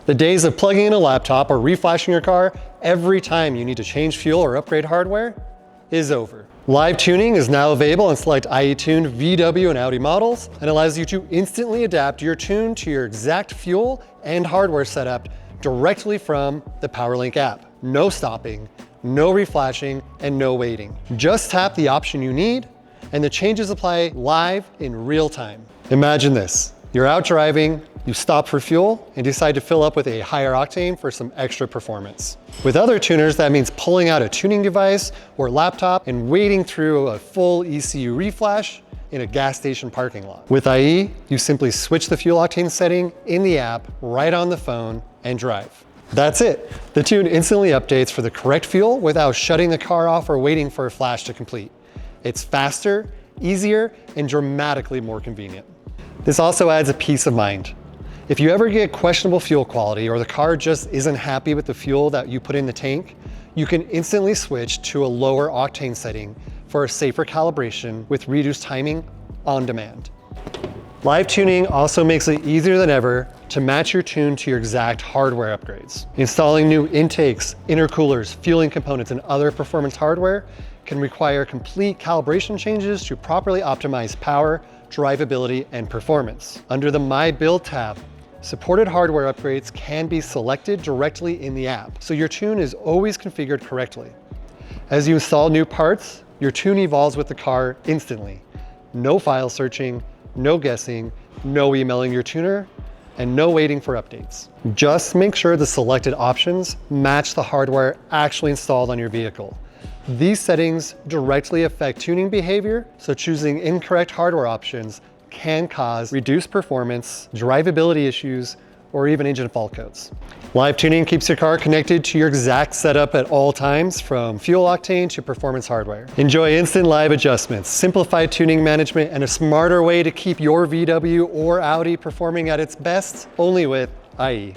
The days of plugging in a laptop or reflashing your car every time you need to change fuel or upgrade hardware is over. Live tuning is now available on select IE-tuned VW and Audi models and allows you to instantly adapt your tune to your exact fuel and hardware setup directly from the PowerLink app. No stopping, no reflashing, and no waiting. Just tap the option you need and the changes apply live in real time. Imagine this. You're out driving, you stop for fuel, and decide to fill up with a higher octane for some extra performance. With other tuners, that means pulling out a tuning device or laptop and wading through a full ECU reflash in a gas station parking lot. With IE, you simply switch the fuel octane setting in the app right on the phone and drive. That's it. The tune instantly updates for the correct fuel without shutting the car off or waiting for a flash to complete. It's faster, easier, and dramatically more convenient. This also adds a peace of mind. If you ever get questionable fuel quality or the car just isn't happy with the fuel that you put in the tank, you can instantly switch to a lower octane setting for a safer calibration with reduced timing on demand. Live tuning also makes it easier than ever to match your tune to your exact hardware upgrades. Installing new intakes, intercoolers, fueling components, and other performance hardware can require complete calibration changes to properly optimize power, drivability, and performance. Under the My Build tab, supported hardware upgrades can be selected directly in the app, so your tune is always configured correctly. As you install new parts, your tune evolves with the car instantly. No file searching, no guessing, no emailing your tuner, and no waiting for updates. Just make sure the selected options match the hardware actually installed on your vehicle. These settings directly affect tuning behavior, so choosing incorrect hardware options can cause reduced performance, drivability issues, or even engine fault codes. Live tuning keeps your car connected to your exact setup at all times, from fuel octane to performance hardware. Enjoy instant live adjustments, simplified tuning management, and a smarter way to keep your VW or Audi performing at its best, only with IE.